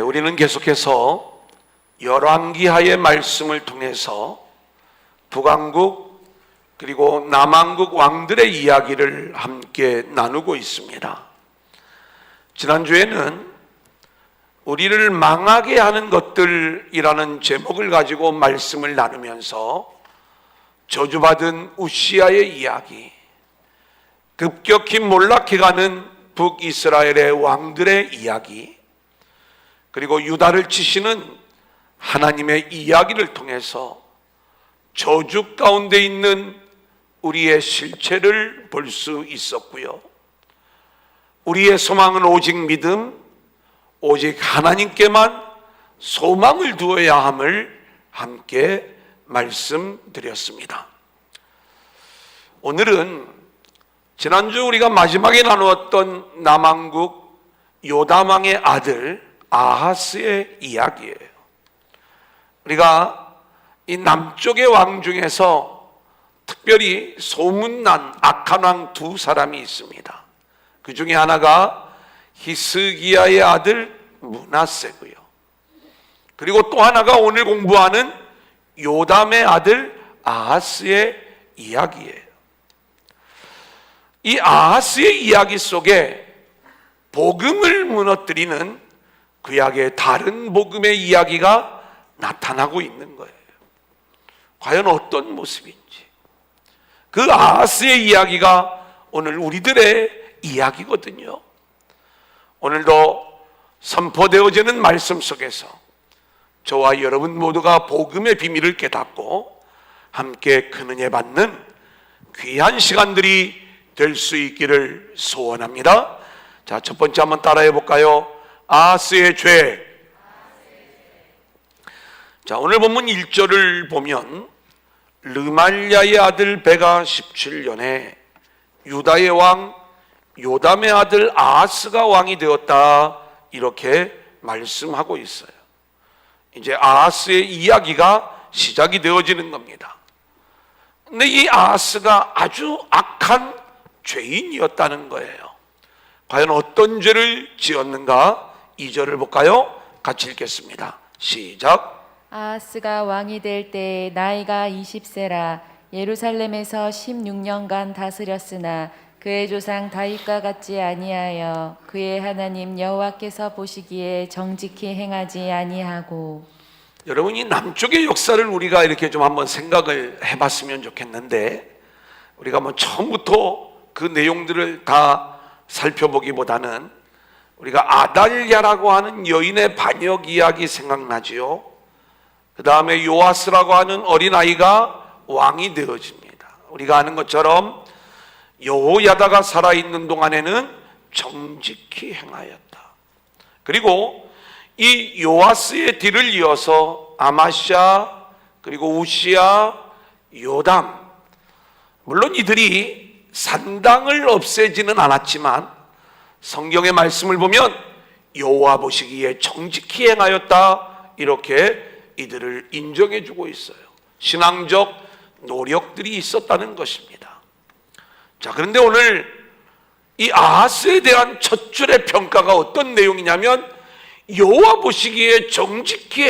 우리는 계속해서 열왕기하의 말씀을 통해서 북왕국 그리고 남왕국 왕들의 이야기를 함께 나누고 있습니다. 지난주에는 우리를 망하게 하는 것들이라는 제목을 가지고 말씀을 나누면서 저주받은 우시아의 이야기, 급격히 몰락해가는 북이스라엘의 왕들의 이야기, 그리고 유다를 치시는 하나님의 이야기를 통해서 저주 가운데 있는 우리의 실체를 볼 수 있었고요. 우리의 소망은 오직 믿음, 오직 하나님께만 소망을 두어야 함을 함께 말씀드렸습니다. 오늘은 지난주 우리가 마지막에 나누었던 남왕국 요담왕의 아들 아하스의 이야기예요. 우리가 이 남쪽의 왕 중에서 특별히 소문난 악한 왕 두 사람이 있습니다. 그 중에 하나가 히스기야의 아들 므낫세고요. 그리고 또 하나가 오늘 공부하는 요담의 아들 아하스의 이야기예요. 이 아하스의 이야기 속에 복음을 무너뜨리는 구약의 다른 복음의 이야기가 나타나고 있는 거예요. 과연 어떤 모습인지, 그 아하스의 이야기가 오늘 우리들의 이야기거든요. 오늘도 선포되어지는 말씀 속에서 저와 여러분 모두가 복음의 비밀을 깨닫고 함께 큰 은혜 받는 귀한 시간들이 될 수 있기를 소원합니다. 자, 첫 번째 한번 따라해 볼까요? 아하스의 죄. 자, 오늘 본문 1절을 보면 르말랴의 아들 베가 17년에 유다의 왕 요담의 아들 아하스가 왕이 되었다, 이렇게 말씀하고 있어요. 이제 아하스의 이야기가 시작이 되어지는 겁니다. 근데 이 아하스가 아주 악한 죄인이었다는 거예요. 과연 어떤 죄를 지었는가? 2절을 볼까요? 같이 읽겠습니다. 시작. 아하스가 왕이 될 때 나이가 20세라 예루살렘에서 16년간 다스렸으나 그의 조상 다윗과 같지 아니하여 그의 하나님 여호와께서 보시기에 정직히 행하지 아니하고. 여러분, 이 남쪽의 역사를 우리가 이렇게 좀 한번 생각을 해봤으면 좋겠는데, 우리가 뭐 처음부터 그 내용들을 다 살펴보기보다는 우리가 아달랴라고 하는 여인의 반역 이야기 생각나지요. 그 다음에 요아스라고 하는 어린아이가 왕이 되어집니다. 우리가 아는 것처럼 여호야다가 살아있는 동안에는 정직히 행하였다. 그리고 이 요아스의 뒤를 이어서 아마샤, 그리고 우시야, 요담, 물론 이들이 산당을 없애지는 않았지만 성경의 말씀을 보면 여호와 보시기에 정직히 행하였다, 이렇게 이들을 인정해 주고 있어요. 신앙적 노력들이 있었다는 것입니다. 자, 그런데 오늘 이 아하스에 대한 첫 줄의 평가가 어떤 내용이냐면 여호와 보시기에 정직히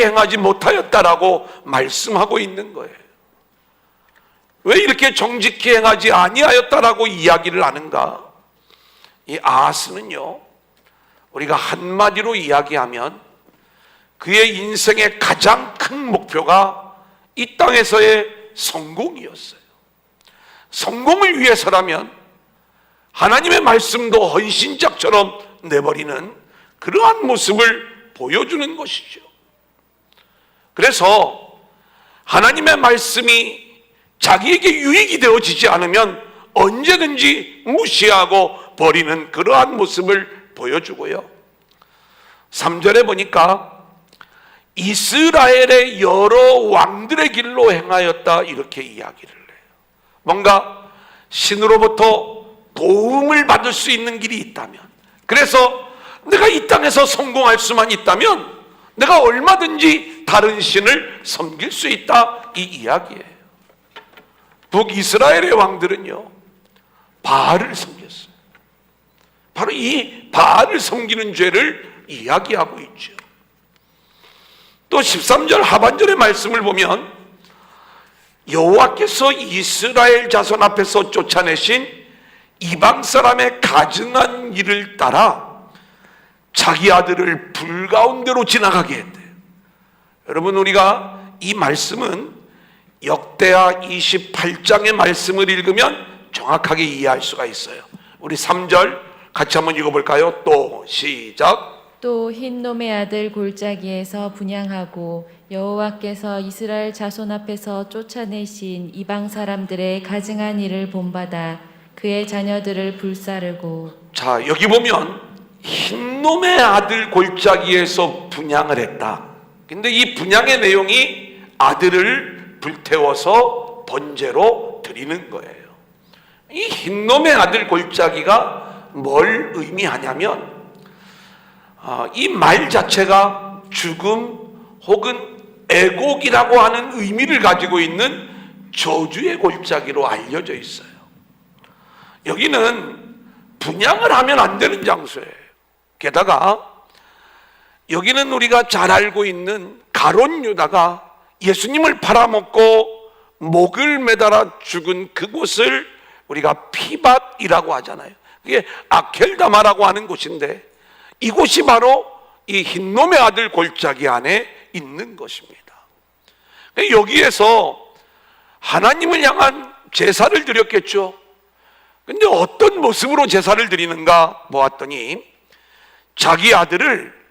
행하지 못하였다라고 말씀하고 있는 거예요. 왜 이렇게 정직히 행하지 아니하였다라고 이야기를 하는가? 이 아하스는요, 우리가 한마디로 이야기하면 그의 인생의 가장 큰 목표가 이 땅에서의 성공이었어요. 성공을 위해서라면 하나님의 말씀도 헌신짝처럼 내버리는 그러한 모습을 보여주는 것이죠. 그래서 하나님의 말씀이 자기에게 유익이 되어지지 않으면 언제든지 무시하고 버리는 그러한 모습을 보여주고요. 3절에 보니까 이스라엘의 여러 왕들의 길로 행하였다, 이렇게 이야기를 해요. 뭔가 신으로부터 도움을 받을 수 있는 길이 있다면, 그래서 내가 이 땅에서 성공할 수만 있다면 내가 얼마든지 다른 신을 섬길 수 있다, 이 이야기예요. 북이스라엘의 왕들은요, 바알을 섬겼어요. 바로 이 바알을 섬기는 죄를 이야기하고 있죠. 또 13절 하반절의 말씀을 보면 여호와께서 이스라엘 자손 앞에서 쫓아내신 이방 사람의 가증한 일을 따라 자기 아들을 불 가운데로 지나가게 했대요. 여러분, 우리가 이 말씀은 역대하 28장의 말씀을 읽으면 정확하게 이해할 수가 있어요. 우리 3절 같이 한번 읽어볼까요? 또 시작. 또 흰놈의 아들 골짜기에서 분향하고 여호와께서 이스라엘 자손 앞에서 쫓아내신 이방 사람들의 가증한 일을 본받아 그의 자녀들을 불사르고. 자, 여기 보면 흰놈의 아들 골짜기에서 분향을 했다. 근데 이 분향의 내용이 아들을 불태워서 번제로 드리는 거예요. 이 흰놈의 아들 골짜기가 뭘 의미하냐면 이 말 자체가 죽음 혹은 애곡이라고 하는 의미를 가지고 있는 저주의 골짜기로 알려져 있어요. 여기는 분향을 하면 안 되는 장소예요. 게다가 여기는 우리가 잘 알고 있는 가룟 유다가 예수님을 팔아먹고 목을 매달아 죽은 그곳을 우리가 피밭이라고 하잖아요. 그게 아켈다마라고 하는 곳인데 이곳이 바로 이 흰놈의 아들 골짜기 안에 있는 것입니다. 여기에서 하나님을 향한 제사를 드렸겠죠. 근데 어떤 모습으로 제사를 드리는가 보았더니 자기 아들을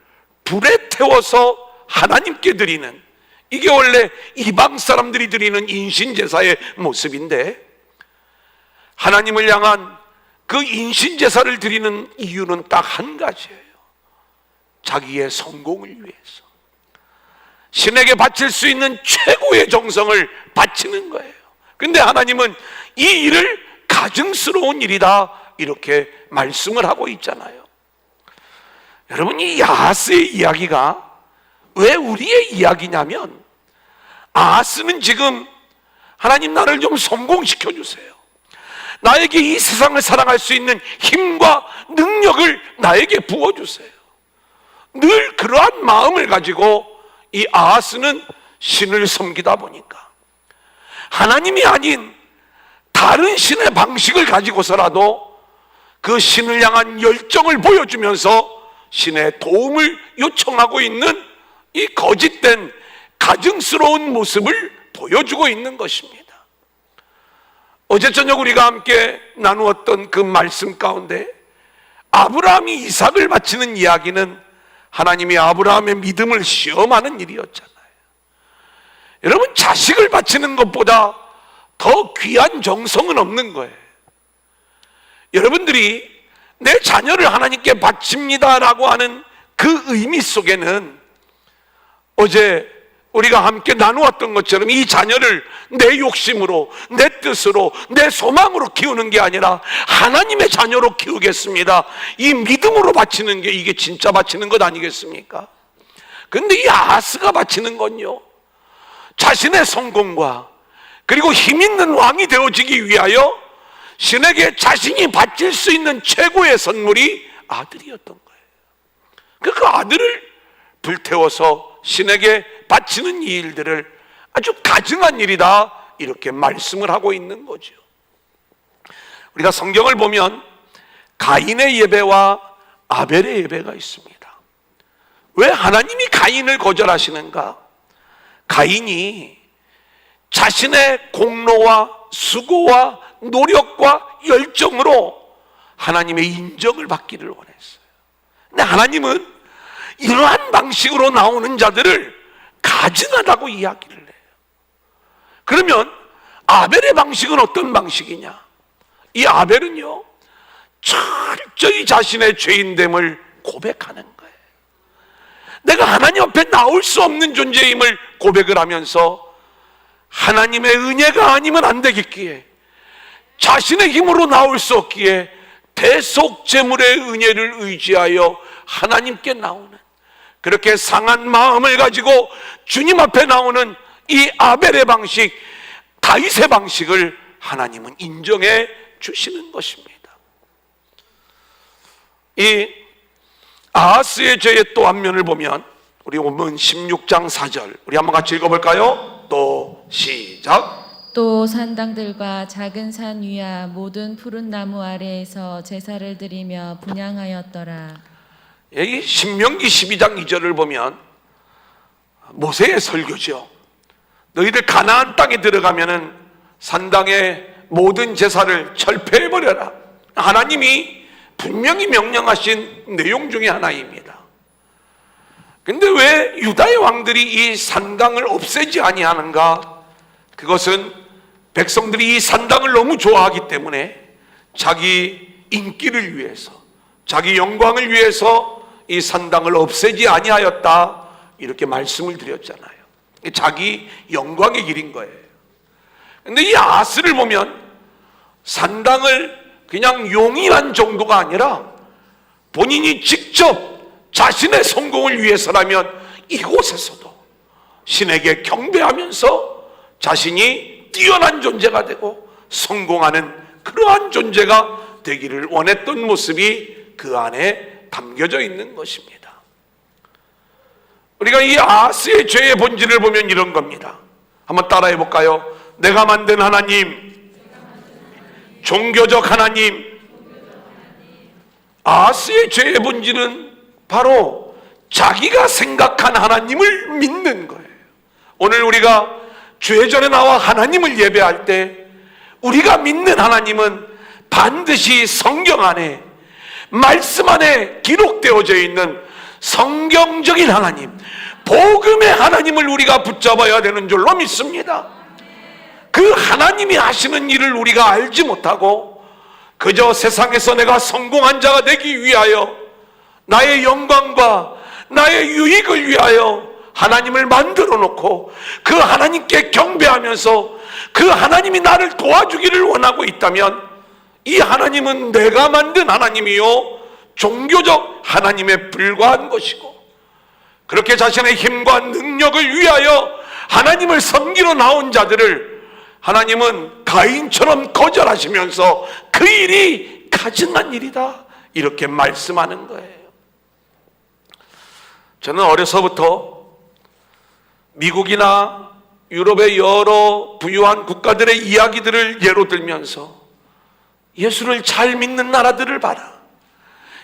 불에 태워서 하나님께 드리는, 이게 원래 이방 사람들이 드리는 인신제사의 모습인데, 하나님을 향한 그 인신제사를 드리는 이유는 딱 한 가지예요. 자기의 성공을 위해서 신에게 바칠 수 있는 최고의 정성을 바치는 거예요. 근데 하나님은 이 일을 가증스러운 일이다 이렇게 말씀을 하고 있잖아요. 여러분, 이 야하스의 이야기가 왜 우리의 이야기냐면, 아하스는 지금 하나님 나를 좀 성공시켜 주세요, 나에게 이 세상을 사랑할 수 있는 힘과 능력을 나에게 부어주세요, 늘 그러한 마음을 가지고 이 아하스는 신을 섬기다 보니까 하나님이 아닌 다른 신의 방식을 가지고서라도 그 신을 향한 열정을 보여주면서 신의 도움을 요청하고 있는 이 거짓된 가증스러운 모습을 보여주고 있는 것입니다. 어제 저녁 우리가 함께 나누었던 그 말씀 가운데 아브라함이 이삭을 바치는 이야기는 하나님이 아브라함의 믿음을 시험하는 일이었잖아요. 여러분, 자식을 바치는 것보다 더 귀한 정성은 없는 거예요. 여러분들이 내 자녀를 하나님께 바칩니다라고 하는 그 의미 속에는 어제 우리가 함께 나누었던 것처럼 이 자녀를 내 욕심으로, 내 뜻으로, 내 소망으로 키우는 게 아니라 하나님의 자녀로 키우겠습니다, 이 믿음으로 바치는 게 이게 진짜 바치는 것 아니겠습니까? 근데 이 아하스가 바치는 건요, 자신의 성공과 그리고 힘 있는 왕이 되어지기 위하여 신에게 자신이 바칠 수 있는 최고의 선물이 아들이었던 거예요. 그 아들을 불태워서 신에게 바치는 이 일들을 아주 가증한 일이다 이렇게 말씀을 하고 있는 거죠. 우리가 성경을 보면 가인의 예배와 아벨의 예배가 있습니다. 왜 하나님이 가인을 거절하시는가? 가인이 자신의 공로와 수고와 노력과 열정으로 하나님의 인정을 받기를 원했어요. 근데 하나님은 이러한 방식으로 나오는 자들을 가증하다고 이야기를 해요. 그러면 아벨의 방식은 어떤 방식이냐? 이 아벨은요, 철저히 자신의 죄인됨을 고백하는 거예요. 내가 하나님 앞에 나올 수 없는 존재임을 고백을 하면서 하나님의 은혜가 아니면 안 되겠기에, 자신의 힘으로 나올 수 없기에 대속 제물의 은혜를 의지하여 하나님께 나오는, 그렇게 상한 마음을 가지고 주님 앞에 나오는 이 아벨의 방식, 다윗의 방식을 하나님은 인정해 주시는 것입니다. 이 아하스의 죄의 또 한 면을 보면 우리 본문 16장 4절 우리 한번 같이 읽어볼까요? 또 시작. 또 산당들과 작은 산 위와 모든 푸른 나무 아래에서 제사를 드리며 분향하였더라. 여기 신명기 12장 2절을 보면 모세의 설교죠. 너희들 가나안 땅에 들어가면은 산당의 모든 제사를 철폐해버려라. 하나님이 분명히 명령하신 내용 중에 하나입니다. 근데 왜 유다의 왕들이 이 산당을 없애지 아니하는가? 그것은 백성들이 이 산당을 너무 좋아하기 때문에 자기 인기를 위해서, 자기 영광을 위해서 이 산당을 없애지 아니하였다, 이렇게 말씀을 드렸잖아요. 자기 영광의 길인 거예요. 근데 이 아하스를 보면 산당을 그냥 용인한 정도가 아니라 본인이 직접 자신의 성공을 위해서라면 이곳에서도 신에게 경배하면서 자신이 뛰어난 존재가 되고 성공하는 그러한 존재가 되기를 원했던 모습이 그 안에 담겨져 있는 것입니다. 우리가 이 아하스의 죄의 본질을 보면 이런 겁니다. 한번 따라해 볼까요? 내가 만든 하나님, 종교적 하나님. 아하스의 죄의 본질은 바로 자기가 생각한 하나님을 믿는 거예요. 오늘 우리가 주의 전에 나와 하나님을 예배할 때 우리가 믿는 하나님은 반드시 성경 안에, 말씀 안에 기록되어져 있는 성경적인 하나님, 복음의 하나님을 우리가 붙잡아야 되는 줄로 믿습니다. 그 하나님이 하시는 일을 우리가 알지 못하고 그저 세상에서 내가 성공한 자가 되기 위하여, 나의 영광과 나의 유익을 위하여 하나님을 만들어 놓고 그 하나님께 경배하면서 그 하나님이 나를 도와주기를 원하고 있다면 이 하나님은 내가 만든 하나님이요 종교적 하나님에 불과한 것이고, 그렇게 자신의 힘과 능력을 위하여 하나님을 섬기러 나온 자들을 하나님은 가인처럼 거절하시면서 그 일이 가증한 일이다, 이렇게 말씀하는 거예요. 저는 어려서부터 미국이나 유럽의 여러 부유한 국가들의 이야기들을 예로 들면서 예수를 잘 믿는 나라들을 봐라,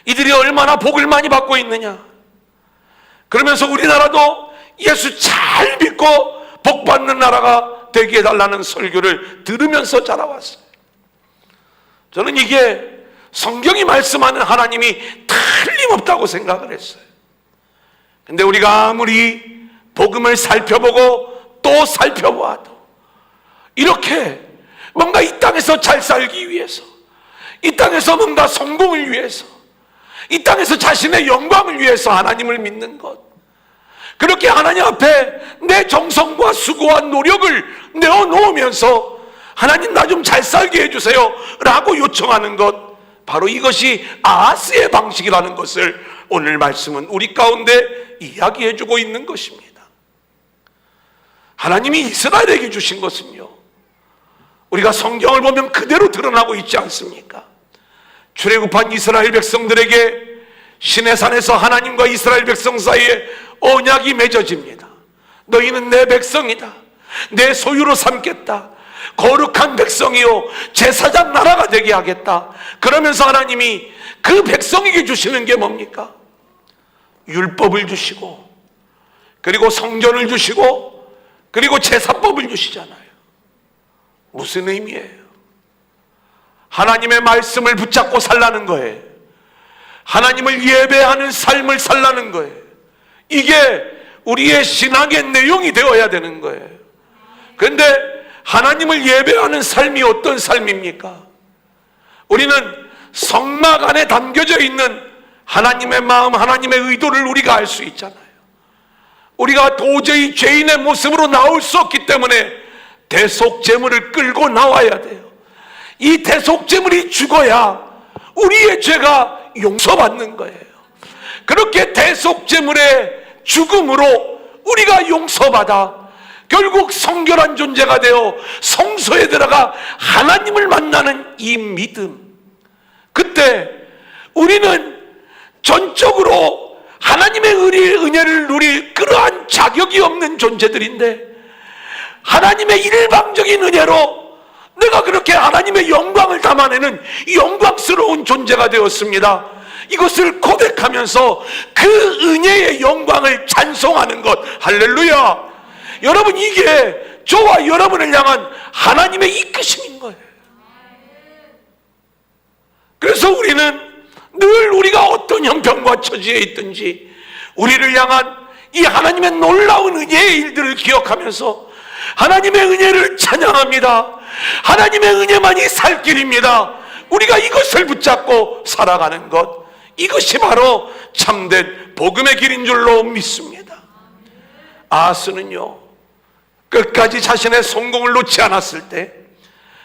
이들이 얼마나 복을 많이 받고 있느냐, 그러면서 우리나라도 예수 잘 믿고 복 받는 나라가 되게 해달라는 설교를 들으면서 자라왔어요. 저는 이게 성경이 말씀하는 하나님이 틀림없다고 생각을 했어요. 근데 우리가 아무리 복음을 살펴보고 또 살펴보아도 이렇게 뭔가 이 땅에서 잘 살기 위해서, 이 땅에서 뭔가 성공을 위해서, 이 땅에서 자신의 영광을 위해서 하나님을 믿는 것, 그렇게 하나님 앞에 내 정성과 수고와 노력을 내어놓으면서 하나님 나 좀 잘 살게 해주세요 라고 요청하는 것, 바로 이것이 아하스의 방식이라는 것을 오늘 말씀은 우리 가운데 이야기해주고 있는 것입니다. 하나님이 이스라엘에게 주신 것은요, 우리가 성경을 보면 그대로 드러나고 있지 않습니까? 출애굽한 이스라엘 백성들에게 시내산에서 하나님과 이스라엘 백성 사이에 언약이 맺어집니다. 너희는 내 백성이다, 내 소유로 삼겠다, 거룩한 백성이요 제사장 나라가 되게 하겠다. 그러면서 하나님이 그 백성에게 주시는 게 뭡니까? 율법을 주시고, 그리고 성전을 주시고, 그리고 제사법을 주시잖아요. 무슨 의미예요? 하나님의 말씀을 붙잡고 살라는 거예요. 하나님을 예배하는 삶을 살라는 거예요. 이게 우리의 신앙의 내용이 되어야 되는 거예요. 그런데 하나님을 예배하는 삶이 어떤 삶입니까? 우리는 성막 안에 담겨져 있는 하나님의 마음, 하나님의 의도를 우리가 알 수 있잖아요. 우리가 도저히 죄인의 모습으로 나올 수 없기 때문에 대속제물을 끌고 나와야 돼요. 이 대속제물이 죽어야 우리의 죄가 용서받는 거예요. 그렇게 대속제물의 죽음으로 우리가 용서받아 결국 성결한 존재가 되어 성소에 들어가 하나님을 만나는 이 믿음, 그때 우리는 전적으로 하나님의 은혜를 누릴 그러한 자격이 없는 존재들인데 하나님의 일방적인 은혜로 내가 그렇게 하나님의 영광을 담아내는 영광스러운 존재가 되었습니다. 이것을 고백하면서 그 은혜의 영광을 찬송하는 것, 할렐루야. 여러분, 이게 저와 여러분을 향한 하나님의 이끄심인 거예요. 그래서 우리는 늘 우리가 어떤 형편과 처지에 있든지 우리를 향한 이 하나님의 놀라운 은혜의 일들을 기억하면서 하나님의 은혜를 찬양합니다. 하나님의 은혜만이 살 길입니다. 우리가 이것을 붙잡고 살아가는 것, 이것이 바로 참된 복음의 길인 줄로 믿습니다. 아하스는요, 끝까지 자신의 성공을 놓지 않았을 때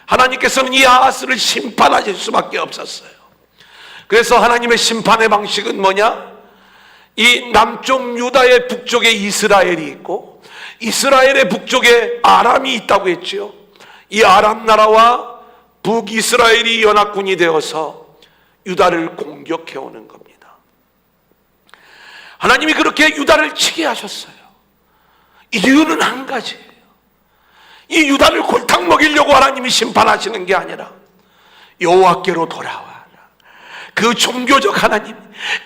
하나님께서는 이 아하스를 심판하실 수밖에 없었어요. 그래서 하나님의 심판의 방식은 뭐냐? 이 남쪽 유다의 북쪽에 이스라엘이 있고 이스라엘의 북쪽에 아람이 있다고 했지요. 이 아람 나라와 북이스라엘이 연합군이 되어서 유다를 공격해 오는 겁니다. 하나님이 그렇게 유다를 치게 하셨어요. 이유는 한 가지예요. 이 유다를 골탕 먹이려고 하나님이 심판하시는 게 아니라 여호와께로 돌아와라. 그 종교적 하나님,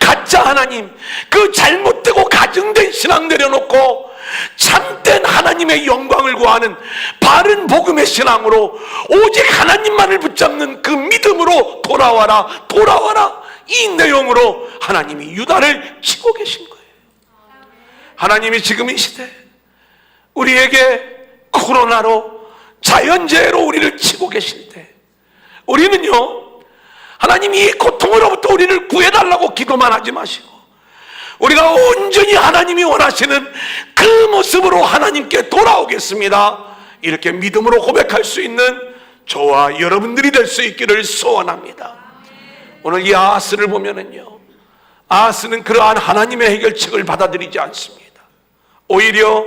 가짜 하나님, 그 잘못되고 가증된 신앙 내려놓고 참된 하나님의 영광을 구하는 바른 복음의 신앙으로 오직 하나님만을 붙잡는 그 믿음으로 돌아와라, 돌아와라. 이 내용으로 하나님이 유다를 치고 계신 거예요. 하나님이 지금 이 시대 우리에게 코로나로 자연재해로 우리를 치고 계실 때 우리는요, 하나님이 이 고통으로부터 우리를 구해달라고 기도만 하지 마시고 우리가 온전히 하나님이 원하시는 그 모습으로 하나님께 돌아오겠습니다, 이렇게 믿음으로 고백할 수 있는 저와 여러분들이 될 수 있기를 소원합니다. 오늘 이 아하스를 보면은요, 아하스는 그러한 하나님의 해결책을 받아들이지 않습니다. 오히려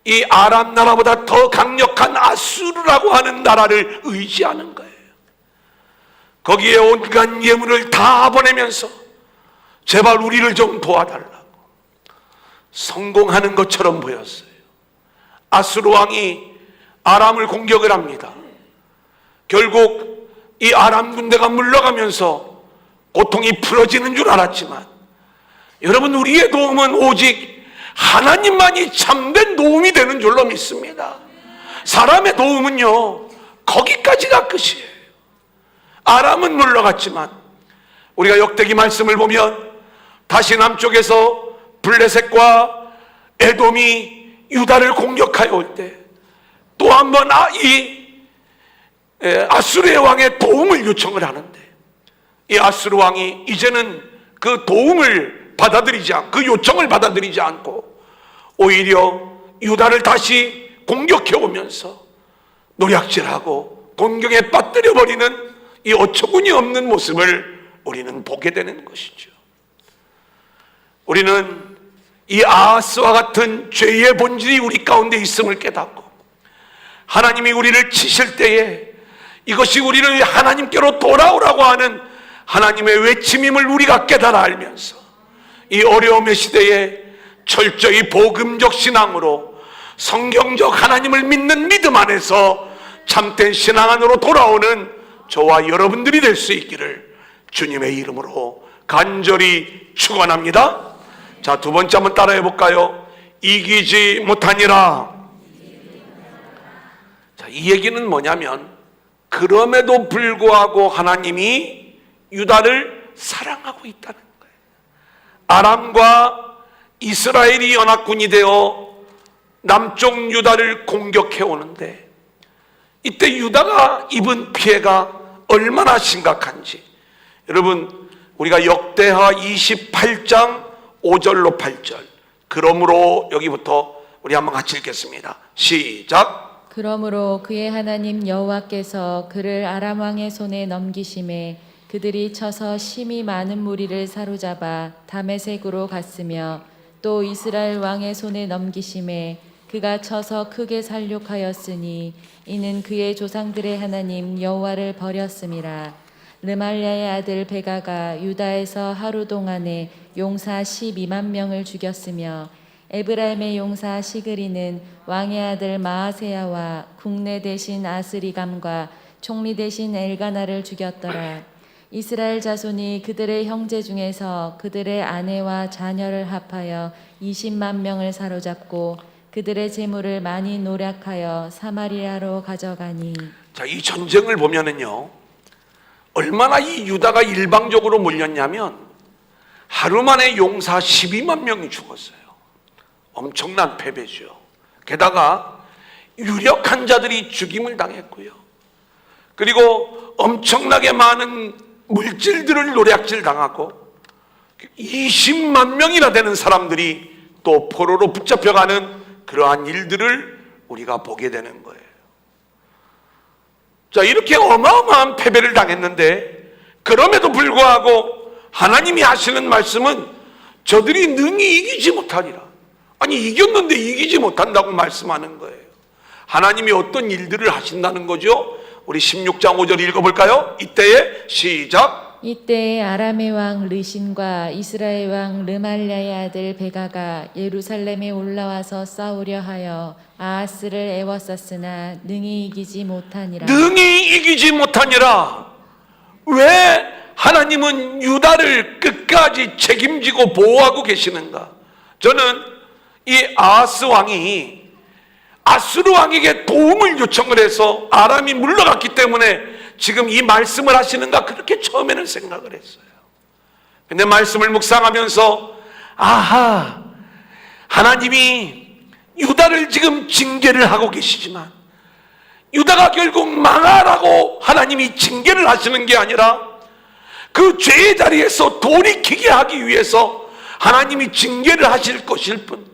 이 아람 나라보다 더 강력한 아수르라고 하는 나라를 의지하는 거예요. 거기에 온갖 예물을 다 보내면서 제발 우리를 좀 도와달라고 성공하는 것처럼 보였어요. 아수르 왕이 아람을 공격을 합니다. 결국 이 아람 군대가 물러가면서 고통이 풀어지는 줄 알았지만 여러분, 우리의 도움은 오직 하나님만이 참된 도움이 되는 줄로 믿습니다. 사람의 도움은요, 거기까지가 끝이에요. 아람은 물러갔지만 우리가 역대기 말씀을 보면 다시 남쪽에서 블레셋과 에돔이 유다를 공격하여 올 때 또 한 번 아수르의 왕의 도움을 요청을 하는데 이 아수르 왕이 이제는 그 도움을 받아들이지 않고 그 요청을 받아들이지 않고 오히려 유다를 다시 공격해 오면서 노략질하고 공격에 빠뜨려 버리는 이 어처구니 없는 모습을 우리는 보게 되는 것이죠. 우리는 이 아하스와 같은 죄의 본질이 우리 가운데 있음을 깨닫고 하나님이 우리를 치실 때에 이것이 우리를 하나님께로 돌아오라고 하는 하나님의 외침임을 우리가 깨달아 알면서 이 어려움의 시대에 철저히 복음적 신앙으로 성경적 하나님을 믿는 믿음 안에서 참된 신앙 안으로 돌아오는 저와 여러분들이 될 수 있기를 주님의 이름으로 간절히 축원합니다. 자, 두 번째 한번 따라해 볼까요? 이기지 못하니라. 자, 이 얘기는 뭐냐면 그럼에도 불구하고 하나님이 유다를 사랑하고 있다는 거예요. 아람과 이스라엘이 연합군이 되어 남쪽 유다를 공격해 오는데 이때 유다가 입은 피해가 얼마나 심각한지 여러분, 우리가 역대하 28장 5절로 8절, 그러므로 여기부터 우리 한번 같이 읽겠습니다. 시작. 그러므로 그의 하나님 여호와께서 그를 아람 왕의 손에 넘기심에 그들이 쳐서 심히 많은 무리를 사로잡아 다메섹으로 갔으며 또 이스라엘 왕의 손에 넘기심에 그가 쳐서 크게 살육하였으니 이는 그의 조상들의 하나님 여호와를 버렸음이라. 르말랴의 아들 베가가 유다에서 하루 동안에 용사 12만 명을 죽였으며 에브라임의 용사 시그리는 왕의 아들 마아세야와 국내 대신 아스리감과 총리 대신 엘가나를 죽였더라. 이스라엘 자손이 그들의 형제 중에서 그들의 아내와 자녀를 합하여 20만 명을 사로잡고 그들의 재물을 많이 노략하여 사마리아로 가져가니. 자, 이 전쟁을 보면은요, 얼마나 이 유다가 일방적으로 몰렸냐면 하루 만에 용사 12만 명이 죽었어요. 엄청난 패배죠. 게다가 유력한 자들이 죽임을 당했고요. 그리고 엄청나게 많은 물질들을 노략질 당하고 20만 명이나 되는 사람들이 또 포로로 붙잡혀가는 그러한 일들을 우리가 보게 되는 거예요. 자, 이렇게 어마어마한 패배를 당했는데 그럼에도 불구하고 하나님이 하시는 말씀은 저들이 능히 이기지 못하리라. 아니, 이겼는데 이기지 못한다고 말씀하는 거예요. 하나님이 어떤 일들을 하신다는 거죠? 우리 16장 5절 읽어볼까요? 이때에 시작. 이때 아람의 왕 르신과 이스라엘 왕 르말랴의 아들 베가가 예루살렘에 올라와서 싸우려 하여 아하스를 애워쌌으나 능히 이기지 못하니라. 능히 이기지 못하니라. 왜 하나님은 유다를 끝까지 책임지고 보호하고 계시는가? 저는 이 아하스 왕이 아수르 왕에게 도움을 요청을 해서 아람이 물러갔기 때문에 지금 이 말씀을 하시는가 그렇게 처음에는 생각을 했어요. 근데 말씀을 묵상하면서 아하, 하나님이 유다를 지금 징계를 하고 계시지만 유다가 결국 망하라고 하나님이 징계를 하시는 게 아니라 그 죄의 자리에서 돌이키게 하기 위해서 하나님이 징계를 하실 것일 뿐,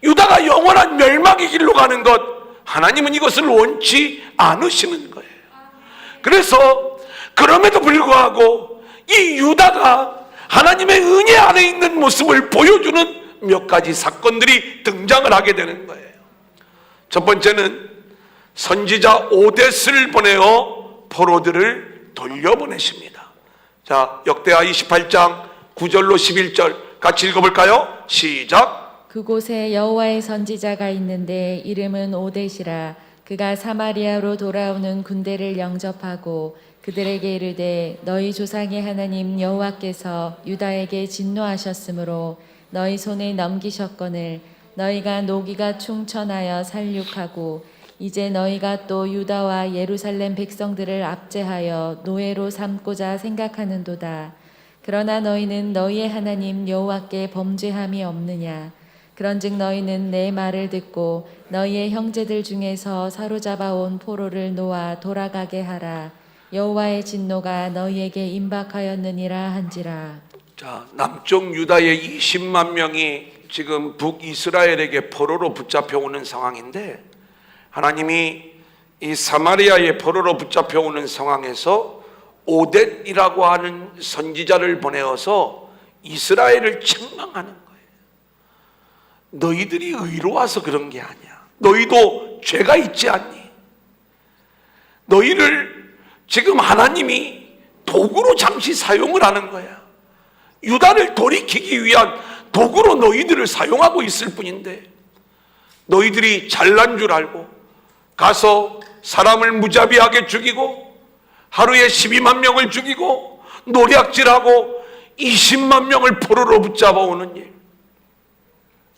유다가 영원한 멸망의 길로 가는 것, 하나님은 이것을 원치 않으시는 거예요. 그래서 그럼에도 불구하고 이 유다가 하나님의 은혜 안에 있는 모습을 보여주는 몇 가지 사건들이 등장을 하게 되는 거예요. 첫 번째는 선지자 오뎃을 보내어 포로들을 돌려보내십니다. 자, 역대하 28장 9절로 11절 같이 읽어볼까요? 시작. 그곳에 여호와의 선지자가 있는데 이름은 오뎃이라. 그가 사마리아로 돌아오는 군대를 영접하고 그들에게 이르되 너희 조상의 하나님 여호와께서 유다에게 진노하셨으므로 너희 손에 넘기셨거늘 너희가 노기가 충천하여 살육하고 이제 너희가 또 유다와 예루살렘 백성들을 압제하여 노예로 삼고자 생각하는도다. 그러나 너희는 너희의 하나님 여호와께 범죄함이 없느냐? 그런즉 너희는 내 말을 듣고 너희의 형제들 중에서 사로잡아 온 포로를 놓아 돌아가게 하라. 여호와의 진노가 너희에게 임박하였느니라 한지라. 자, 남쪽 유다의 20만 명이 지금 북이스라엘에게 포로로 붙잡혀 오는 상황인데 하나님이 이 사마리아의 포로로 붙잡혀 오는 상황에서 오뎃이라고 하는 선지자를 보내어서 이스라엘을 책망하는 거예요. 너희들이 의로워서 그런 게 아니야. 너희도 죄가 있지 않니? 너희를 지금 하나님이 도구로 잠시 사용을 하는 거야. 유다를 돌이키기 위한 도구로 너희들을 사용하고 있을 뿐인데 너희들이 잘난 줄 알고 가서 사람을 무자비하게 죽이고 하루에 12만 명을 죽이고 노략질하고 20만 명을 포로로 붙잡아 오는 일,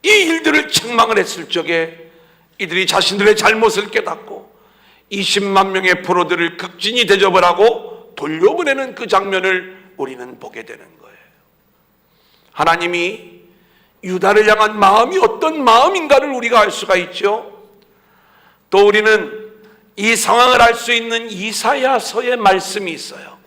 이 일들을 책망을 했을 적에 이들이 자신들의 잘못을 깨닫고 20만 명의 포로들을 극진히 대접을 하고 돌려보내는 그 장면을 우리는 보게 되는 거예요. 하나님이 유다를 향한 마음이 어떤 마음인가를 우리가 알 수가 있죠. 또 우리는 이 상황을 알 수 있는 이사야서의 말씀이 있어요.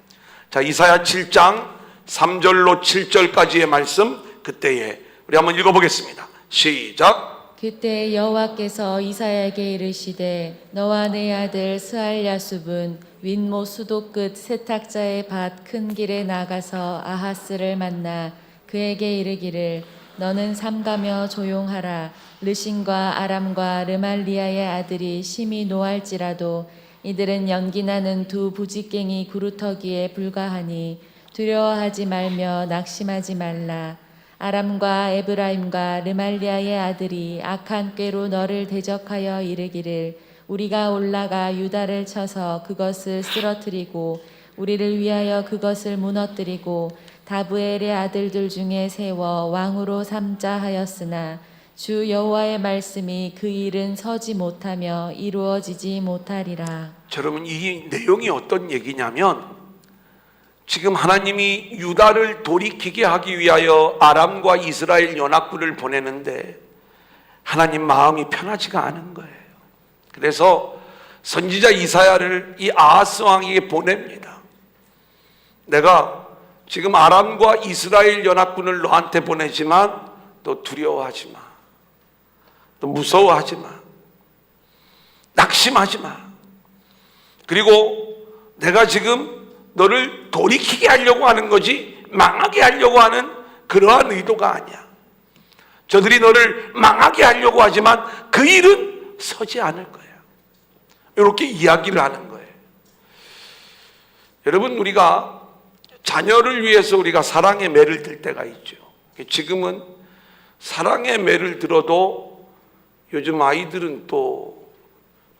자, 이사야 7장 3절로 7절까지의 말씀, 그때에 우리 한번 읽어보겠습니다. 시작. 그때 여호와께서 이사야에게 이르시되 너와 내 아들 스알야숲은 윗모 수도 끝 세탁자의 밭 큰 길에 나가서 아하스를 만나 그에게 이르기를 너는 삼가며 조용하라. 르신과 아람과 르말리아의 아들이 심히 노할지라도 이들은 연기나는 두 부지깽이 구루터기에 불과하니 두려워하지 말며 낙심하지 말라. 아람과 에브라임과 르말리아의 아들이 악한 꾀로 너를 대적하여 이르기를 우리가 올라가 유다를 쳐서 그것을 쓰러뜨리고 우리를 위하여 그것을 무너뜨리고 다브엘의 아들들 중에 세워 왕으로 삼자 하였으나 주 여호와의 말씀이 그 일은 서지 못하며 이루어지지 못하리라. 여러분, 이 내용이 어떤 얘기냐면 지금 하나님이 유다를 돌이키게 하기 위하여 아람과 이스라엘 연합군을 보내는데 하나님 마음이 편하지가 않은 거예요. 그래서 선지자 이사야를 이 아하스 왕에게 보냅니다. 내가 지금 아람과 이스라엘 연합군을 너한테 보내지만 너 두려워하지 마. 너 무서워하지 마. 낙심하지 마. 그리고 내가 지금 너를 돌이키게 하려고 하는 거지 망하게 하려고 하는 그러한 의도가 아니야. 저들이 너를 망하게 하려고 하지만 그 일은 서지 않을 거야. 이렇게 이야기를 하는 거예요. 여러분, 우리가 자녀를 위해서 우리가 사랑의 매를 들 때가 있죠. 지금은 사랑의 매를 들어도 요즘 아이들은 또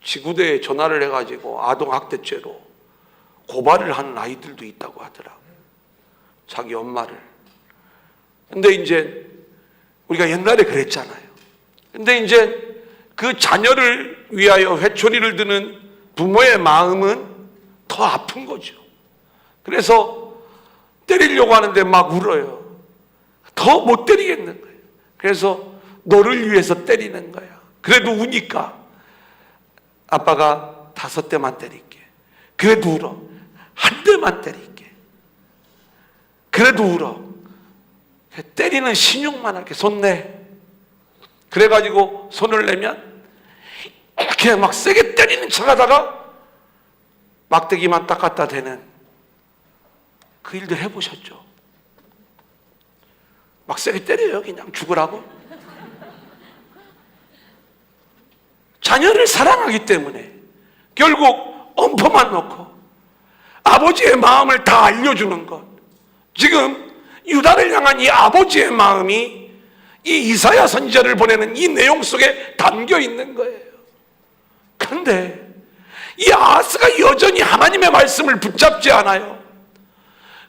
지구대에 전화를 해가지고 아동학대죄로 고발을 하는 아이들도 있다고 하더라고요. 자기 엄마를. 근데 이제 우리가 옛날에 그랬잖아요. 근데 이제 그 자녀를 위하여 회초리를 드는 부모의 마음은 더 아픈 거죠. 그래서 때리려고 하는데 막 울어요. 더 못 때리겠는 거예요. 그래서 너를 위해서 때리는 거야. 그래도 우니까 아빠가 5대만 때릴게. 그래도 울어. 1대만 때릴게. 그래도 울어. 때리는 신용만 할게. 손 내. 그래가지고 손을 내면 이렇게 막 세게 때리는 척 하다가 막대기만 딱 갖다 대는 그 일들 해보셨죠? 막 세게 때려요. 그냥 죽으라고. 자녀를 사랑하기 때문에 결국 엄포만 놓고 아버지의 마음을 다 알려주는 것. 지금 유다를 향한 이 아버지의 마음이 이 이사야 선지자를 보내는 이 내용 속에 담겨 있는 거예요. 그런데 이 아하스가 여전히 하나님의 말씀을 붙잡지 않아요.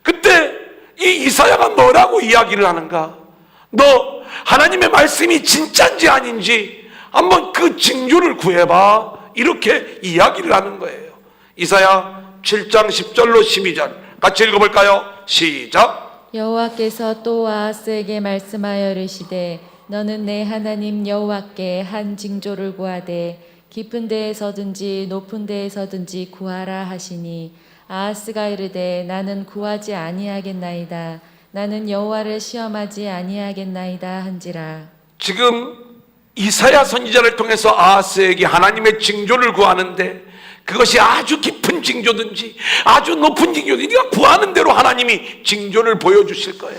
그때 이 이사야가 뭐라고 이야기를 하는가? 너 하나님의 말씀이 진짜인지 아닌지 한번 그 징조를 구해봐. 이렇게 이야기를 하는 거예요. 이사야 7장 10절로 12절 같이 읽어볼까요? 시작. 여호와께서 또 아하스에게 말씀하여 이르시되 너는 내 하나님 여호와께 한 징조를 구하되 깊은 데에서든지 높은 데에서든지 구하라 하시니 아하스가 이르되 나는 구하지 아니하겠나이다. 나는 여호와를 시험하지 아니하겠나이다 한지라. 지금 이사야 선지자를 통해서 아하스에게 하나님의 징조를 구하는데 그것이 아주 깊은 징조든지 아주 높은 징조든지 네가 구하는 대로 하나님이 징조를 보여주실 거야.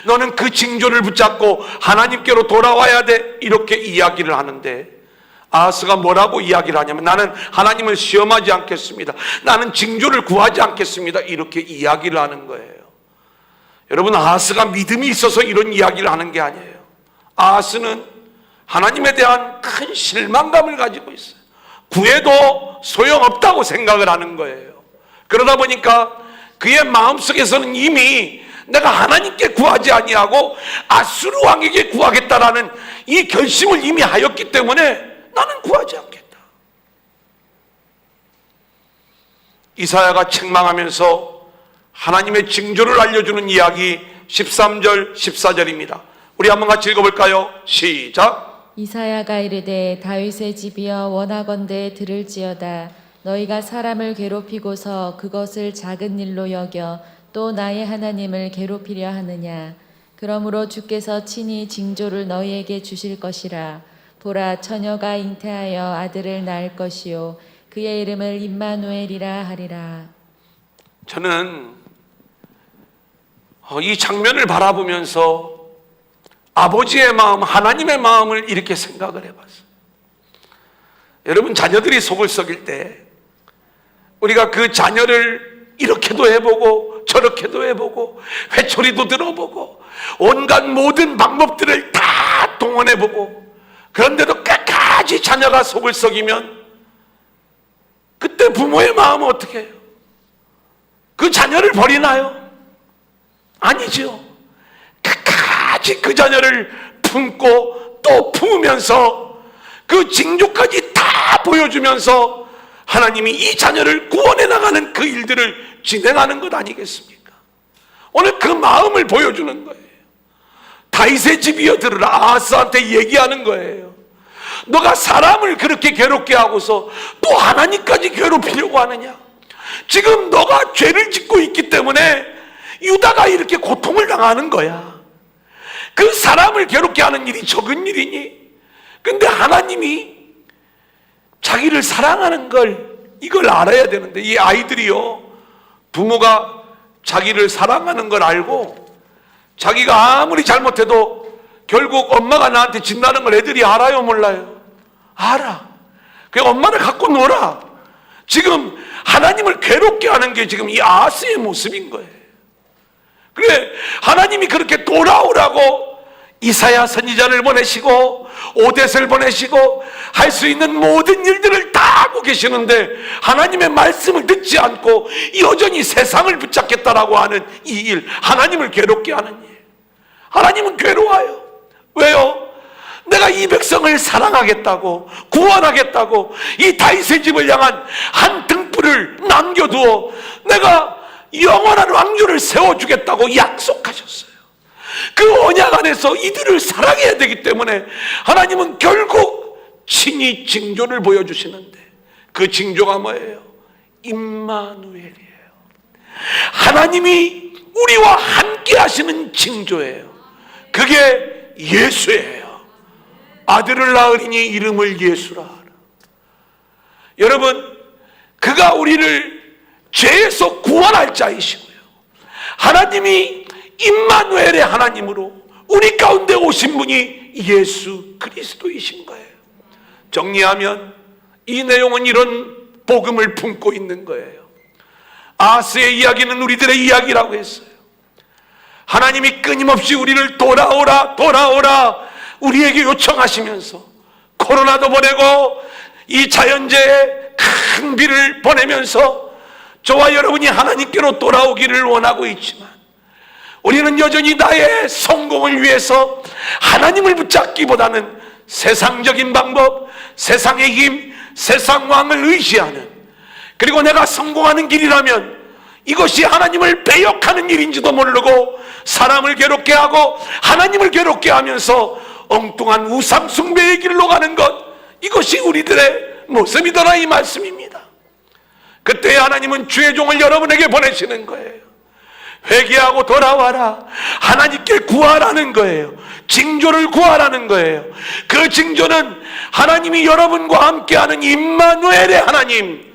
너는 그 징조를 붙잡고 하나님께로 돌아와야 돼. 이렇게 이야기를 하는데 아하스가 뭐라고 이야기를 하냐면 나는 하나님을 시험하지 않겠습니다. 나는 징조를 구하지 않겠습니다. 이렇게 이야기를 하는 거예요. 여러분, 아하스가 믿음이 있어서 이런 이야기를 하는 게 아니에요. 아하스는 하나님에 대한 큰 실망감을 가지고 있어요. 구해도 소용없다고 생각을 하는 거예요. 그러다 보니까 그의 마음속에서는 이미 내가 하나님께 구하지 아니하고 아수르 왕에게 구하겠다라는 이 결심을 이미 하였기 때문에 나는 구하지 않겠다. 이사야가 책망하면서 하나님의 징조를 알려주는 이야기 13절 14절입니다. 우리 한번 같이 읽어볼까요? 시작. 이사야가 이르되 다윗의 집이여 원하건대 들을지어다. 너희가 사람을 괴롭히고서 그것을 작은 일로 여겨 또 나의 하나님을 괴롭히려 하느냐. 그러므로 주께서 친히 징조를 너희에게 주실 것이라. 보라, 처녀가 잉태하여 아들을 낳을 것이요 그의 이름을 임마누엘이라 하리라. 저는 이 장면을 바라보면서 아버지의 마음, 하나님의 마음을 이렇게 생각을 해봤어요. 여러분, 자녀들이 속을 썩일 때 우리가 그 자녀를 이렇게도 해보고 저렇게도 해보고 회초리도 들어보고 온갖 모든 방법들을 다 동원해보고 그런데도 끝까지 자녀가 속을 썩이면 그때 부모의 마음은 어떻게 해요? 그 자녀를 버리나요? 아니죠. 끝까지 그 자녀를 품고 또 품으면서 그 징조까지 다 보여주면서 하나님이 이 자녀를 구원해 나가는 그 일들을 진행하는 것 아니겠습니까? 오늘 그 마음을 보여주는 거예요. 다윗의 집이여 들으라, 아하스한테 얘기하는 거예요. 너가 사람을 그렇게 괴롭게 하고서 또 하나님까지 괴롭히려고 하느냐? 지금 너가 죄를 짓고 있기 때문에 유다가 이렇게 고통을 당하는 거야. 그 사람을 괴롭게 하는 일이 적은 일이니? 근데 하나님이 자기를 사랑하는 걸 이걸 알아야 되는데, 이 아이들이요, 부모가 자기를 사랑하는 걸 알고 자기가 아무리 잘못해도 결국 엄마가 나한테 진다는 걸 애들이 알아요, 몰라요? 알아. 그 엄마를 갖고 놀아. 지금 하나님을 괴롭게 하는 게 지금 이 아하스의 모습인 거예요. 그래, 하나님이 그렇게 돌아오라고 이사야 선지자를 보내시고 오뎃을 보내시고 할 수 있는 모든 일들을 다 하고 계시는데 하나님의 말씀을 듣지 않고 여전히 세상을 붙잡겠다라고 하는 이 일, 하나님을 괴롭게 하는 일. 하나님은 괴로워요. 왜요? 내가 이 백성을 사랑하겠다고, 구원하겠다고 이 다윗의 집을 향한 한 등불을 남겨두어 내가 영원한 왕조를 세워주겠다고 약속하셨어요. 그 언약 안에서 이들을 사랑해야 되기 때문에 하나님은 결국 친히 징조를 보여주시는데, 그 징조가 뭐예요? 임마누엘이에요. 하나님이 우리와 함께 하시는 징조예요. 그게 예수예요. 아들을 낳으리니 이름을 예수라 하라. 여러분, 그가 우리를 죄에서 구원할 자이시고요, 하나님이 임마누엘의 하나님으로 우리 가운데 오신 분이 예수 그리스도이신 거예요. 정리하면 이 내용은 이런 복음을 품고 있는 거예요. 아하스의 이야기는 우리들의 이야기라고 했어요. 하나님이 끊임없이 우리를 돌아오라 돌아오라 우리에게 요청하시면서 코로나도 보내고 이 자연재해 큰 비를 보내면서 저와 여러분이 하나님께로 돌아오기를 원하고 있지만, 우리는 여전히 나의 성공을 위해서 하나님을 붙잡기보다는 세상적인 방법, 세상의 힘, 세상 왕을 의지하는, 그리고 내가 성공하는 길이라면 이것이 하나님을 배역하는 일인지도 모르고 사람을 괴롭게 하고 하나님을 괴롭게 하면서 엉뚱한 우상 숭배의 길로 가는 것, 이것이 우리들의 모습이더라 이 말씀입니다. 그때 하나님은 주의 종을 여러분에게 보내시는 거예요. 회개하고 돌아와라, 하나님께 구하라는 거예요. 징조를 구하라는 거예요. 그 징조는 하나님이 여러분과 함께하는 임마누엘의 하나님,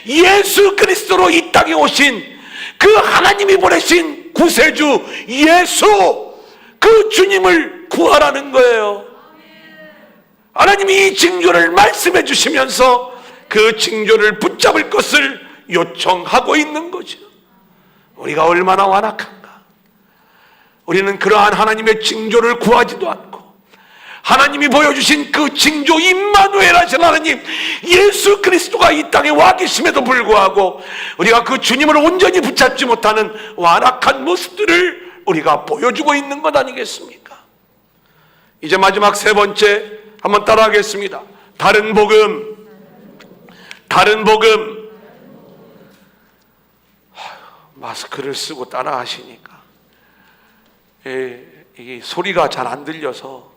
예수 그리스도로 이 땅에 오신 그 하나님이 보내신 구세주 예수, 그 주님을 구하라는 거예요. 하나님이 이 징조를 말씀해 주시면서 그 징조를 붙잡을 것을 요청하고 있는 거죠. 우리가 얼마나 완악한가. 우리는 그러한 하나님의 징조를 구하지도 않고 하나님이 보여주신 그 징조 임마누엘 하신 하나님 예수 그리스도가 이 땅에 와 계심에도 불구하고 우리가 그 주님을 온전히 붙잡지 못하는 완악한 모습들을 우리가 보여주고 있는 것 아니겠습니까? 이제 마지막 세 번째 한번 따라하겠습니다. 다른 복음. 다른 복음. 마스크를 쓰고 따라 하시니까 이게 소리가 잘 안 들려서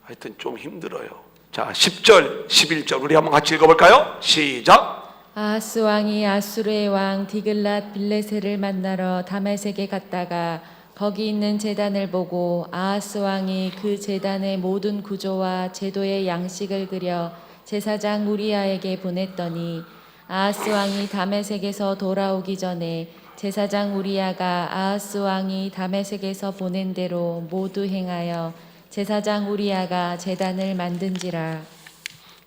하여튼 좀 힘들어요. 자, 10절, 11절 우리 한번 같이 읽어볼까요? 시작. 아하스 왕이 아수르의 왕 디글랏 빌레셋을 만나러 다메섹에 갔다가 거기 있는 제단을 보고 아하스 왕이 그 제단의 모든 구조와 제도의 양식을 그려 제사장 우리야에게 보냈더니, 아하스 왕이 다메섹에서 돌아오기 전에 제사장 우리야가 아하스 왕이 다메섹에서 보낸 대로 모두 행하여 제사장 우리야가 제단을 만든지라.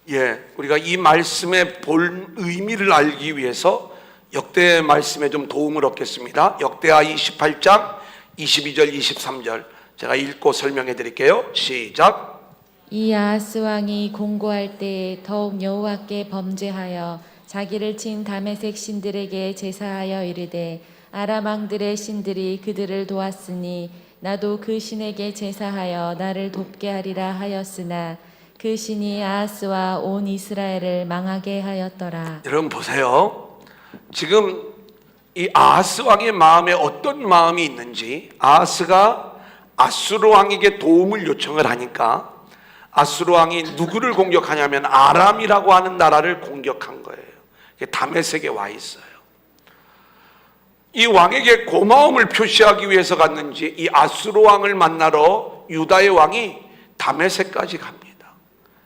우리가 이 말씀의 본 의미를 알기 위해서 역대 말씀에 좀 도움을 얻겠습니다. 역대하 28장 22절 23절 제가 읽고 설명해 드릴게요. 시작. 이 아하스 왕이 공고할 때에 더욱 여호와께 범죄하여 자기를 친 다메섹 신들에게 제사하여 이르되 아람 왕들의 신들이 그들을 도왔으니 나도 그 신에게 제사하여 나를 돕게 하리라 하였으나 그 신이 아하스와 온 이스라엘을 망하게 하였더라. 여러분 보세요. 지금 이 아하스 왕의 마음에 어떤 마음이 있는지, 아하스가 아수르 왕에게 도움을 요청을 하니까 아수르 왕이 누구를 공격하냐면 아람이라고 하는 나라를 공격한 거예요. 다메섹에 와 있어요. 이 왕에게 고마움을 표시하기 위해서 갔는지 이 아수르 왕을 만나러 유다의 왕이 다메섹까지 갑니다.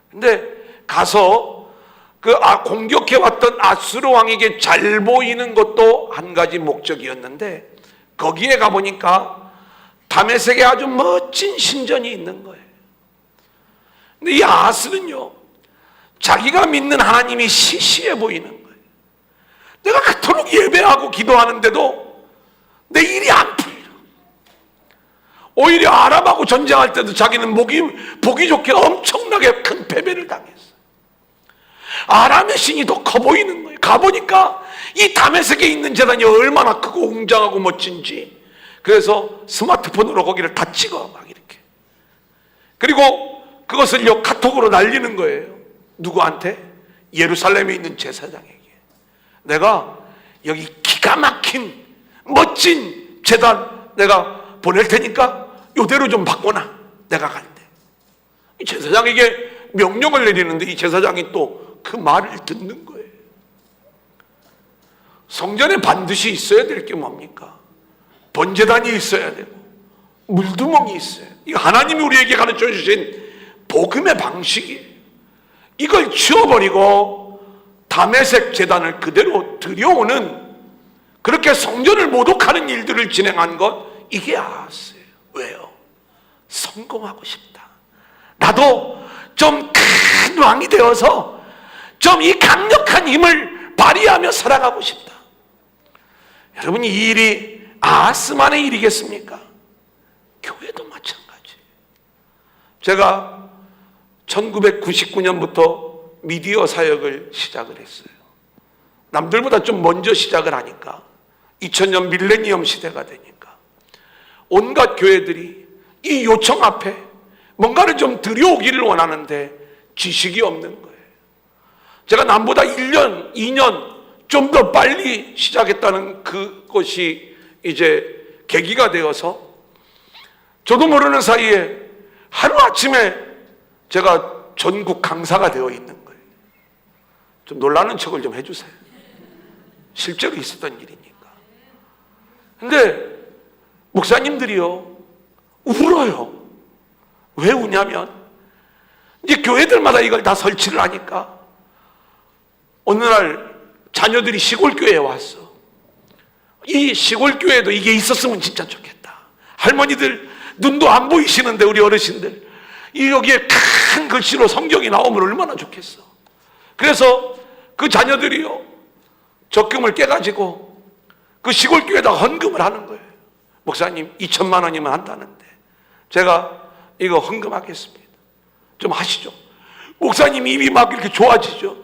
근데 가서 공격해 왔던 아수르 왕에게 잘 보이는 것도 한 가지 목적이었는데, 거기에 가보니까 다메섹에 아주 멋진 신전이 있는 거예요. 근데 이 아하스는요, 자기가 믿는 하나님이 시시해 보이는 거예요. 내가 그토록 예배하고 기도하는데도 내 일이 안 풀려. 오히려 아람하고 전쟁할 때도 자기는 보기 좋게 엄청나게 큰 패배를 당했어요. 아람의 신이 더 커 보이는 거예요. 가보니까 이 다메섹에 있는 제단이 얼마나 크고 웅장하고 멋진지. 그래서 스마트폰으로 거기를 다 찍어 막 이렇게. 그리고 그것을요 카톡으로 날리는 거예요. 누구한테? 예루살렘에 있는 제사장에게. 내가 여기 기가 막힌 멋진 제단 내가 보낼 테니까 이대로 좀 바꿔놔. 내가 간대. 이 제사장에게 명령을 내리는데 이 제사장이 또 그 말을 듣는 거예요. 성전에 반드시 있어야 될 게 뭡니까? 번제단이 있어야 되고 물두멍이 있어야 돼요. 이거 하나님이 우리에게 가르쳐 주신 복음의 방식이에요. 이걸 치워버리고 다메섹 제단을 그대로 들여오는, 그렇게 성전을 모독하는 일들을 진행한 것, 이게 아하스예요. 왜요? 성공하고 싶다. 나도 좀 큰 왕이 되어서 좀 이 강력한 힘을 발휘하며 살아가고 싶다. 여러분, 이 일이 아하스만의 일이겠습니까? 교회도 마찬가지예요. 제가 1999년부터 미디어 사역을 시작을 했어요. 남들보다 좀 먼저 시작을 하니까 2000년 밀레니엄 시대가 되니까 온갖 교회들이 이 요청 앞에 뭔가를 좀 들여오기를 원하는데 지식이 없는 거예요. 제가 남보다 1년, 2년 좀 더 빨리 시작했다는 그것이 이제 계기가 되어서 저도 모르는 사이에 하루아침에 제가 전국 강사가 되어 있는 거예요. 좀 놀라는 척을 좀 해주세요. 실제로 있었던 일이니까. 근데 목사님들이요 울어요. 왜 우냐면 이제 교회들마다 이걸 다 설치를 하니까 어느 날 자녀들이 시골교회에 왔어. 이 시골교회에도 이게 있었으면 진짜 좋겠다. 할머니들 눈도 안 보이시는데 우리 어르신들 여기에 큰 글씨로 성경이 나오면 얼마나 좋겠어. 그래서 그 자녀들이요 적금을 깨가지고 그 시골교회에다 헌금을 하는 거예요. 목사님 2천만 원이면 한다는데 제가 이거 헌금하겠습니다. 좀 하시죠. 목사님 입이 막 이렇게 좋아지죠.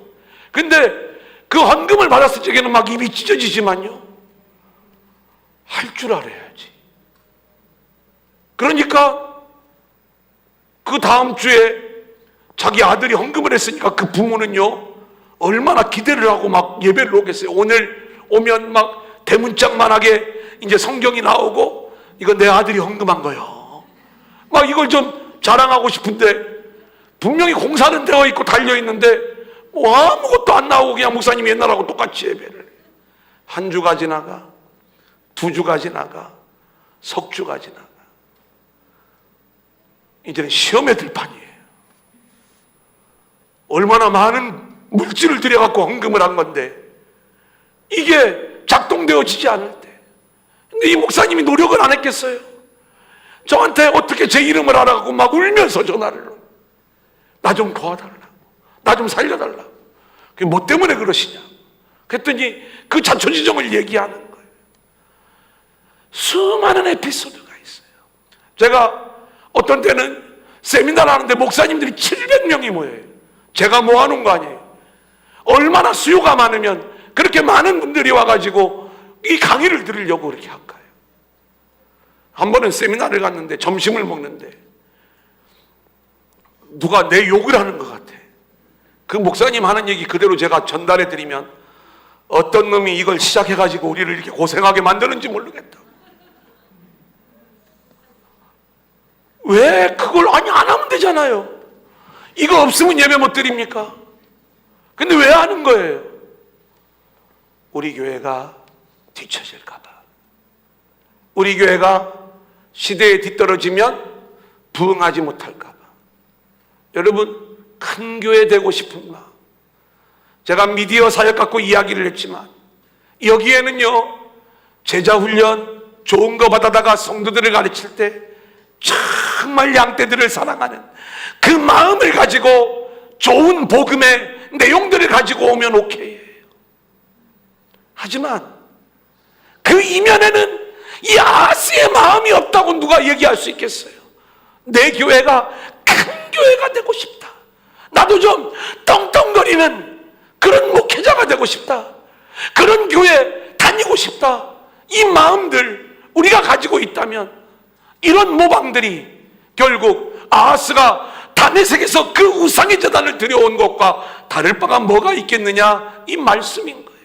근데 그 헌금을 받았을 적에는 막 입이 찢어지지만요 할 줄 알아야지. 그러니까 그 다음 주에 자기 아들이 헌금을 했으니까 그 부모는요 얼마나 기대를 하고 막 예배를 오겠어요. 오늘 오면 막 대문짝만하게 이제 성경이 나오고 이거 내 아들이 헌금한 거요. 막 이걸 좀 자랑하고 싶은데 분명히 공사는 되어 있고 달려 있는데 뭐 아무것도 안 나오고 그냥 목사님이 옛날하고 똑같이 예배를 해. 한 주가 지나가, 2주가 지나가, 석 주가 지나가. 이제는 시험에 들 판이에요. 얼마나 많은 물질을 들여갖고 헌금을 한 건데 이게 작동되어지지 않을 때. 근데 이 목사님이 노력을 안 했겠어요? 저한테 어떻게 제 이름을 알아가고 막 울면서 전화를 나 좀 도와달라고, 나 좀 살려달라. 그게 뭐 때문에 그러시냐? 그랬더니 그 자초지종을 얘기하는 거예요. 수많은 에피소드가 있어요. 제가 어떤 때는 세미나를 하는데 목사님들이 700명이 모여요. 제가 모아놓은 거 아니에요. 얼마나 수요가 많으면 그렇게 많은 분들이 와가지고 이 강의를 들으려고 그렇게 할까요? 한 번은 세미나를 갔는데 점심을 먹는데 누가 내 욕을 하는 것 같아. 그 목사님 하는 얘기 그대로 제가 전달해 드리면 어떤 놈이 이걸 시작해가지고 우리를 이렇게 고생하게 만드는지 모르겠다. 왜 그걸 아니 안 하면 되잖아요. 이거 없으면 예배 못 드립니까? 근데 왜 하는 거예요? 우리 교회가 뒤처질까 봐. 우리 교회가 시대에 뒤떨어지면 부응하지 못할까 봐. 여러분, 큰 교회 되고 싶은 마음. 제가 미디어 사역 갖고 이야기를 했지만 여기에는요, 제자훈련 좋은 거 받아다가 성도들을 가르칠 때 정말 양떼들을 사랑하는 그 마음을 가지고 좋은 복음의 내용들을 가지고 오면 오케이예요. 하지만 그 이면에는 이 아스의 마음이 없다고 누가 얘기할 수 있겠어요? 내 교회가 큰 교회가 되고 싶다. 나도 좀 떵떵거리는 그런 목회자가 되고 싶다. 그런 교회 다니고 싶다. 이 마음들 우리가 가지고 있다면 이런 모방들이 결국 아하스가 다메섹에서 그 우상의 제단을 들여온 것과 다를 바가 뭐가 있겠느냐, 이 말씀인 거예요.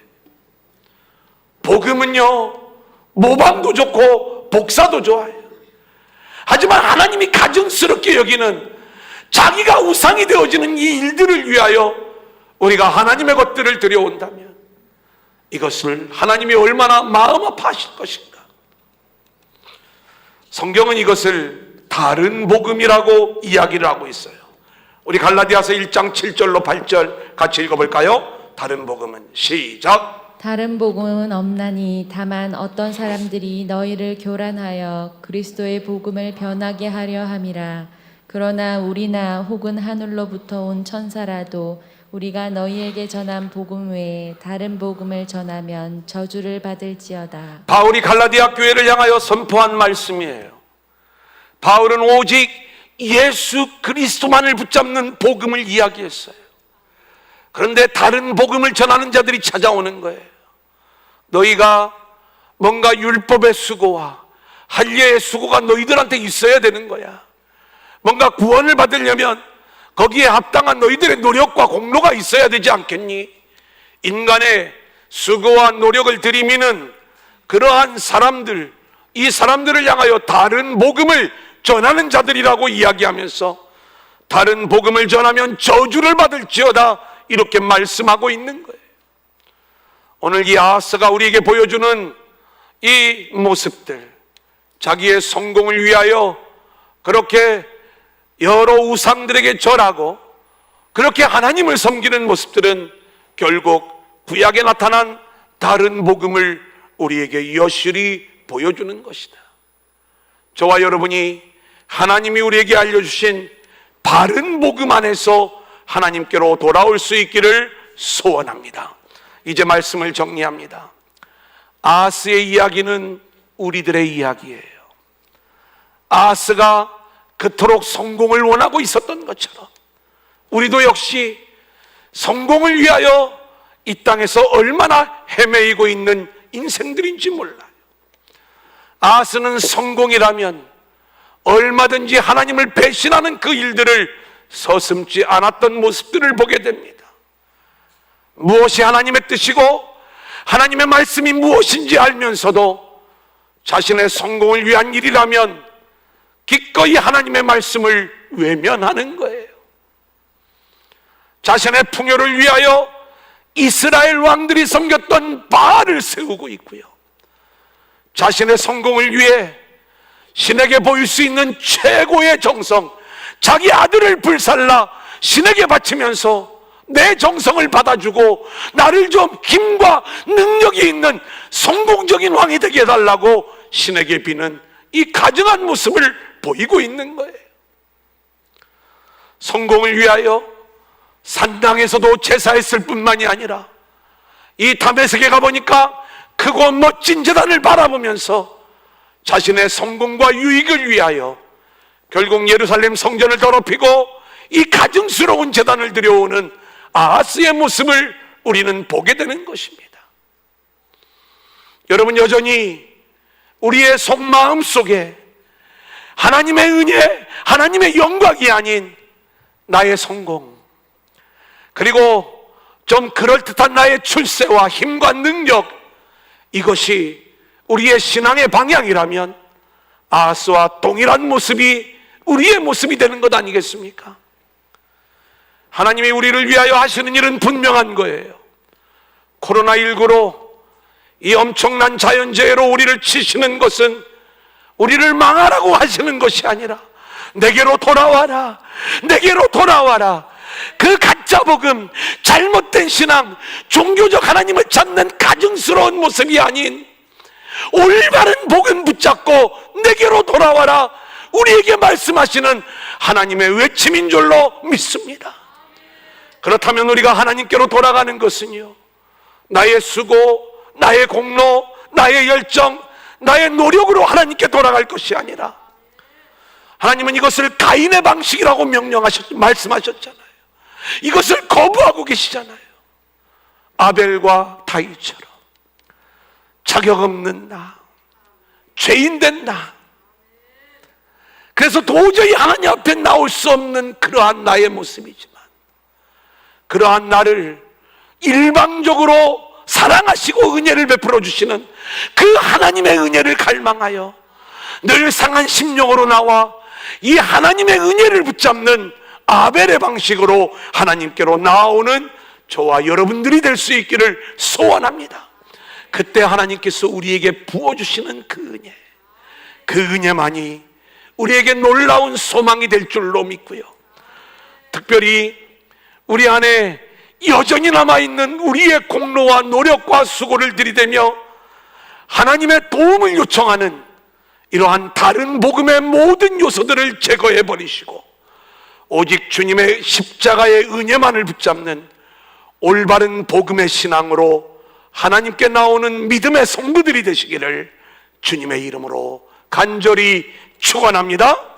복음은요, 모방도 좋고 복사도 좋아요. 하지만 하나님이 가증스럽게 여기는 자기가 우상이 되어지는 이 일들을 위하여 우리가 하나님의 것들을 들여온다면 이것을 하나님이 얼마나 마음 아파하실 것인가. 성경은 이것을 다른 복음이라고 이야기를 하고 있어요. 우리 갈라디아서 1장 7절로 8절 같이 읽어볼까요? 다른 복음은 시작. 다른 복음은 없나니 다만 어떤 사람들이 너희를 교란하여 그리스도의 복음을 변하게 하려 함이라. 그러나 우리나 혹은 하늘로부터 온 천사라도 우리가 너희에게 전한 복음 외에 다른 복음을 전하면 저주를 받을지어다. 바울이 갈라디아 교회를 향하여 선포한 말씀이에요. 바울은 오직 예수 그리스도만을 붙잡는 복음을 이야기했어요. 그런데 다른 복음을 전하는 자들이 찾아오는 거예요. 너희가 뭔가 율법의 수고와 할례의 수고가 너희들한테 있어야 되는 거야. 뭔가 구원을 받으려면 거기에 합당한 너희들의 노력과 공로가 있어야 되지 않겠니? 인간의 수고와 노력을 들이미는 그러한 사람들, 이 사람들을 향하여 다른 복음을 전하는 자들이라고 이야기하면서 다른 복음을 전하면 저주를 받을지어다, 이렇게 말씀하고 있는 거예요. 오늘 이 아하스가 우리에게 보여주는 이 모습들, 자기의 성공을 위하여 그렇게 여러 우상들에게 절하고 그렇게 하나님을 섬기는 모습들은 결국 구약에 나타난 다른 복음을 우리에게 여실히 보여주는 것이다. 저와 여러분이 하나님이 우리에게 알려주신 바른 복음 안에서 하나님께로 돌아올 수 있기를 소원합니다. 이제 말씀을 정리합니다. 아하스의 이야기는 우리들의 이야기예요. 아하스가 그토록 성공을 원하고 있었던 것처럼 우리도 역시 성공을 위하여 이 땅에서 얼마나 헤매이고 있는 인생들인지 몰라요. 아하스는 성공이라면 얼마든지 하나님을 배신하는 그 일들을 서슴지 않았던 모습들을 보게 됩니다. 무엇이 하나님의 뜻이고 하나님의 말씀이 무엇인지 알면서도 자신의 성공을 위한 일이라면 기꺼이 하나님의 말씀을 외면하는 거예요. 자신의 풍요를 위하여 이스라엘 왕들이 섬겼던 바알을 세우고 있고요, 자신의 성공을 위해 신에게 보일 수 있는 최고의 정성, 자기 아들을 불살라 신에게 바치면서 내 정성을 받아주고 나를 좀 힘과 능력이 있는 성공적인 왕이 되게 해달라고 신에게 비는 이 가증한 모습을 보이고 있는 거예요. 성공을 위하여 산당에서도 제사했을 뿐만이 아니라 이 다메섹에 가보니까 크고 멋진 제단을 바라보면서 자신의 성공과 유익을 위하여 결국 예루살렘 성전을 더럽히고 이 가증스러운 제단을 들여오는 아하스의 모습을 우리는 보게 되는 것입니다. 여러분, 여전히 우리의 속마음 속에 하나님의 은혜, 하나님의 영광이 아닌 나의 성공, 그리고 좀 그럴듯한 나의 출세와 힘과 능력, 이것이 우리의 신앙의 방향이라면 아하스와 동일한 모습이 우리의 모습이 되는 것 아니겠습니까? 하나님이 우리를 위하여 하시는 일은 분명한 거예요. 코로나19로 이 엄청난 자연재해로 우리를 치시는 것은 우리를 망하라고 하시는 것이 아니라 내게로 돌아와라, 내게로 돌아와라. 그 가짜 복음, 잘못된 신앙, 종교적 하나님을 찾는 가증스러운 모습이 아닌 올바른 복음 붙잡고 내게로 돌아와라, 우리에게 말씀하시는 하나님의 외침인 줄로 믿습니다. 그렇다면 우리가 하나님께로 돌아가는 것은요, 나의 수고, 나의 공로, 나의 열정, 나의 노력으로 하나님께 돌아갈 것이 아니라 하나님은 이것을 가인의 방식이라고 말씀하셨잖아요. 이것을 거부하고 계시잖아요. 아벨과 다윗처럼 자격 없는 나, 죄인된 나, 그래서 도저히 하나님 앞에 나올 수 없는 그러한 나의 모습이지만 그러한 나를 일방적으로 사랑하시고 은혜를 베풀어 주시는 그 하나님의 은혜를 갈망하여 늘 상한 심령으로 나와 이 하나님의 은혜를 붙잡는 아벨의 방식으로 하나님께로 나오는 저와 여러분들이 될 수 있기를 소원합니다. 그때 하나님께서 우리에게 부어주시는 그 은혜만이 우리에게 놀라운 소망이 될 줄로 믿고요, 특별히 우리 안에 여전히 남아있는 우리의 공로와 노력과 수고를 들이대며 하나님의 도움을 요청하는 이러한 다른 복음의 모든 요소들을 제거해 버리시고 오직 주님의 십자가의 은혜만을 붙잡는 올바른 복음의 신앙으로 하나님께 나오는 믿음의 성도들이 되시기를 주님의 이름으로 간절히 축원합니다.